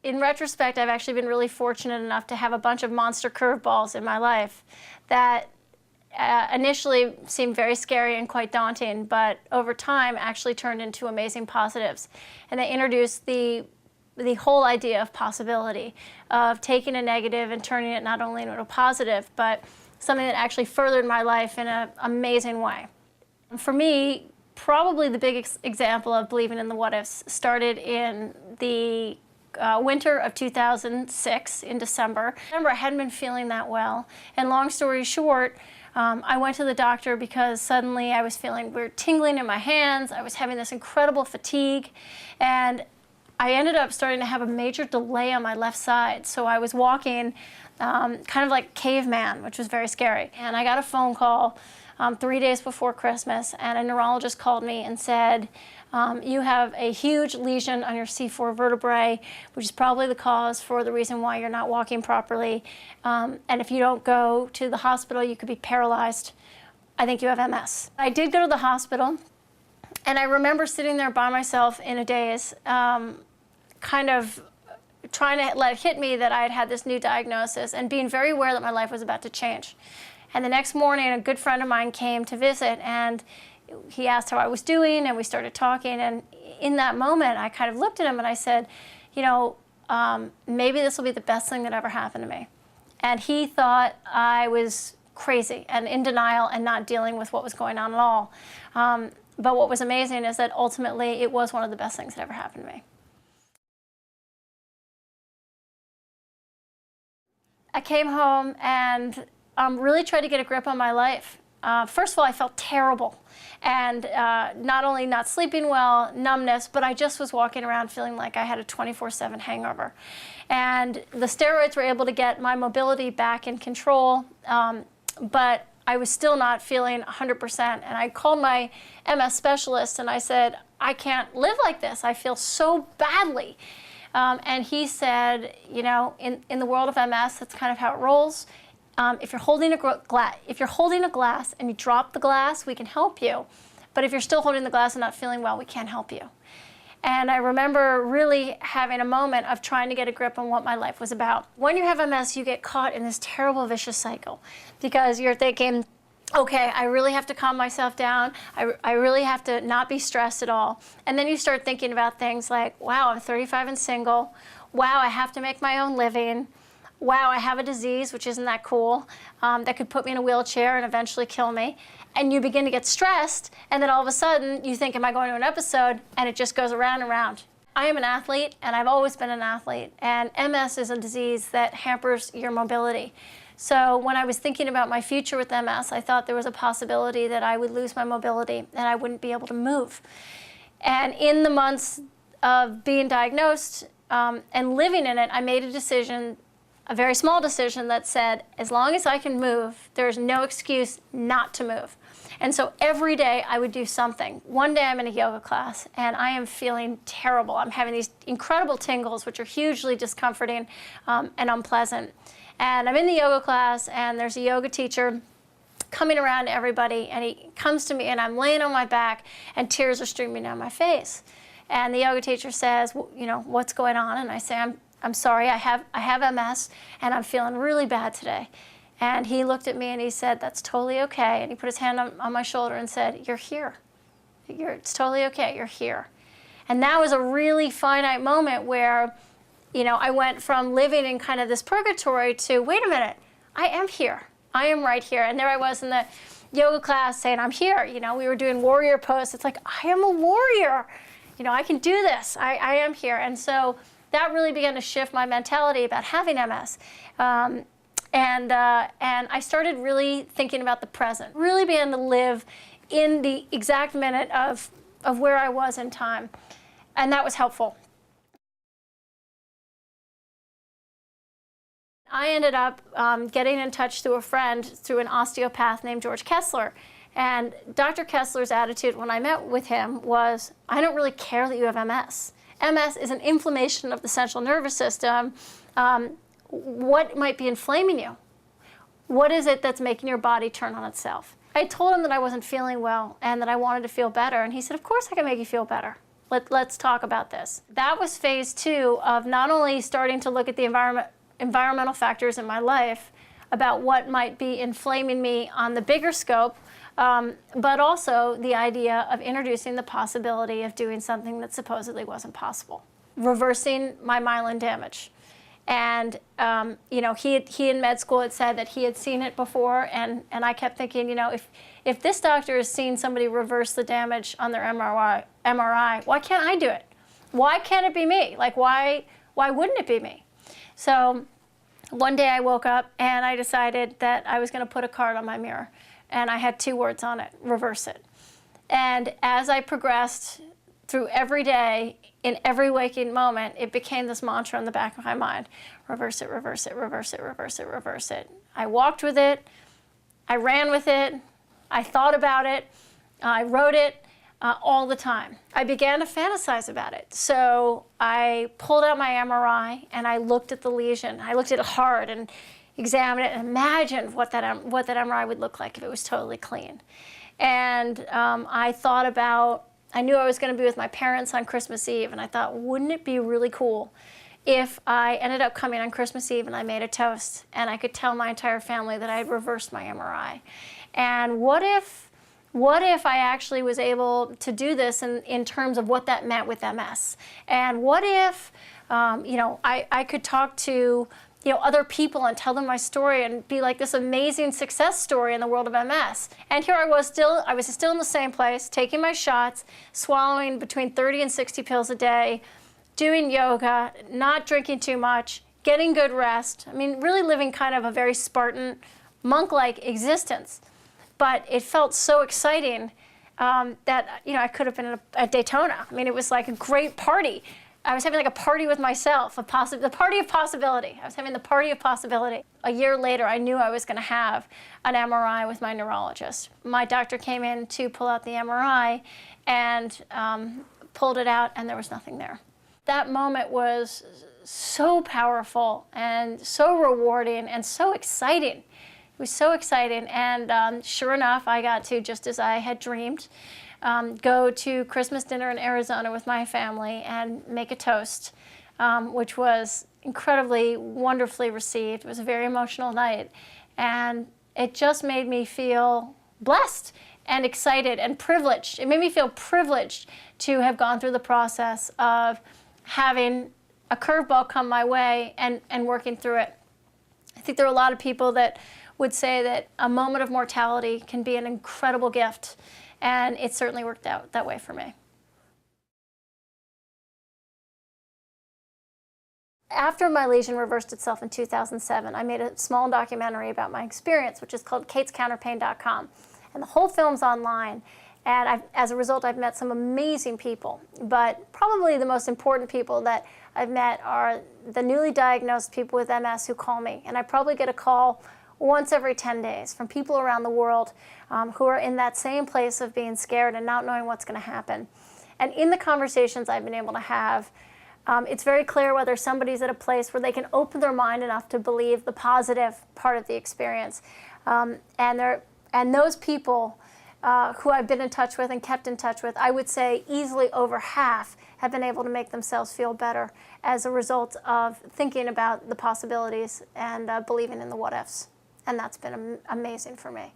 In retrospect, I've actually been really fortunate enough to have a bunch of monster curveballs in my life that initially seemed very scary and quite daunting, but over time actually turned into amazing positives. And they introduced the whole idea of possibility, of taking a negative and turning it not only into a positive, but something that actually furthered my life in an amazing way. For me, probably the big example of believing in the what-ifs started in the winter of 2006 in December. I remember I hadn't been feeling that well, and long story short, I went to the doctor because suddenly I was feeling weird tingling in my hands. I was having this incredible fatigue, and I ended up starting to have a major delay on my left side. So I was walking kind of like caveman, which was very scary. And I got a phone call 3 days before Christmas, and a neurologist called me and said, you have a huge lesion on your C4 vertebrae, which is probably the cause for the reason why you're not walking properly. And if you don't go to the hospital, you could be paralyzed. I think you have MS. I did go to the hospital, and I remember sitting there by myself in a daze, kind of trying to let it hit me that I had had this new diagnosis and being very aware that my life was about to change. And the next morning, a good friend of mine came to visit, and he asked how I was doing, and we started talking. And in that moment, I kind of looked at him and I said, you know, maybe this will be the best thing that ever happened to me. And he thought I was crazy and in denial and not dealing with what was going on at all. But what was amazing is that ultimately it was one of the best things that ever happened to me. I came home and really tried to get a grip on my life. First of all, I felt terrible, and not only not sleeping well, numbness, but I just was walking around feeling like I had a 24/7 hangover. And the steroids were able to get my mobility back in control, but I was still not feeling 100%. And I called my MS specialist and I said, I can't live like this. I feel so badly. And he said, you know, in the world of MS, that's kind of how it rolls. If you're holding a glass and you drop the glass, we can help you. But if you're still holding the glass and not feeling well, we can't help you. And I remember really having a moment of trying to get a grip on what my life was about. When you have MS, you get caught in this terrible vicious cycle because you're thinking, okay, I really have to calm myself down. I really have to not be stressed at all. And then you start thinking about things like, wow, I'm 35 and single. Wow, I have to make my own living. Wow, I have a disease, which isn't that cool, that could put me in a wheelchair and eventually kill me. And you begin to get stressed, and then all of a sudden you think, am I going to an episode? And it just goes around and around. I am an athlete, and I've always been an athlete. And MS is a disease that hampers your mobility. So when I was thinking about my future with MS, I thought there was a possibility that I would lose my mobility and I wouldn't be able to move. And in the months of being diagnosed and living in it, I made a decision, a very small decision that said, as long as I can move, there's no excuse not to move. And so every day I would do something. One day I'm in a yoga class and I am feeling terrible. I'm having these incredible tingles, which are hugely discomforting and unpleasant. And I'm in the yoga class and there's a yoga teacher coming around to everybody, and he comes to me and I'm laying on my back and tears are streaming down my face. And the yoga teacher says, you know, what's going on? And I say, I'm sorry, I have MS and I'm feeling really bad today. And he looked at me and he said, that's totally okay. And he put his hand on my shoulder and said, you're here. It's totally okay, you're here. And that was a really finite moment where, you know, I went from living in kind of this purgatory to, wait a minute, I am here. I am right here. And there I was in the yoga class saying, I'm here. You know, we were doing warrior pose. It's like, I am a warrior. You know, I can do this. I am here. And so that really began to shift my mentality about having MS. And I started really thinking about the present, really began to live in the exact minute of where I was in time. And that was helpful. I ended up getting in touch through a friend, through an osteopath named George Kessler. And Dr. Kessler's attitude when I met with him was, I don't really care that you have MS. MS is an inflammation of the central nervous system. What might be inflaming you? What is it that's making your body turn on itself? I told him that I wasn't feeling well and that I wanted to feel better. And he said, of course I can make you feel better. Let's talk about this. That was phase 2 of not only starting to look at the environmental factors in my life about what might be inflaming me on the bigger scope, but also the idea of introducing the possibility of doing something that supposedly wasn't possible, reversing my myelin damage. And he in med school had said that he had seen it before, and I kept thinking, if this doctor has seen somebody reverse the damage on their MRI, why can't I do it? Why can't it be me? Like, why wouldn't it be me? So one day I woke up and I decided that I was going to put a card on my mirror, and I had 2 words on it: reverse it. And as I progressed through every day, in every waking moment, it became this mantra in the back of my mind: reverse it, reverse it, reverse it, reverse it, reverse it. I walked with it, I ran with it, I thought about it, I wrote it all the time. I began to fantasize about it. So I pulled out my MRI and I looked at the lesion. I looked at it hard and examined it and imagined what that MRI would look like if it was totally clean. And I knew I was going to be with my parents on Christmas Eve, and I thought, wouldn't it be really cool if I ended up coming on Christmas Eve and I made a toast and I could tell my entire family that I had reversed my MRI? And what if I actually was able to do this in terms of what that meant with MS? And what if I could talk to other people and tell them my story and be like this amazing success story in the world of MS. And here I was still in the same place, taking my shots, swallowing between 30 and 60 pills a day, doing yoga, not drinking too much, getting good rest. I mean, really living kind of a very Spartan, monk-like existence. But it felt so exciting that I could have been at Daytona. I mean, it was like a great party. I was having like a party with myself, the party of possibility. I was having the party of possibility. A year later, I knew I was going to have an MRI with my neurologist. My doctor came in to pull out the MRI and pulled it out, and there was nothing there. That moment was so powerful and so rewarding and so exciting. It was so exciting, and sure enough, I got to, just as I had dreamed, go to Christmas dinner in Arizona with my family and make a toast, which was incredibly, wonderfully received. It was a very emotional night, and it just made me feel blessed and excited and privileged. It made me feel privileged to have gone through the process of having a curveball come my way and working through it. I think there are a lot of people that would say that a moment of mortality can be an incredible gift. And it certainly worked out that way for me. After my lesion reversed itself in 2007, I made a small documentary about my experience, which is called katescounterpain.com. And the whole film's online. And as a result, I've met some amazing people. But probably the most important people that I've met are the newly diagnosed people with MS who call me. And I probably get a call once every 10 days from people around the world who are in that same place of being scared and not knowing what's going to happen. And in the conversations I've been able to have, it's very clear whether somebody's at a place where they can open their mind enough to believe the positive part of the experience. And those people who I've been in touch with and kept in touch with, I would say easily over half have been able to make themselves feel better as a result of thinking about the possibilities and believing in the what-ifs. And that's been amazing for me.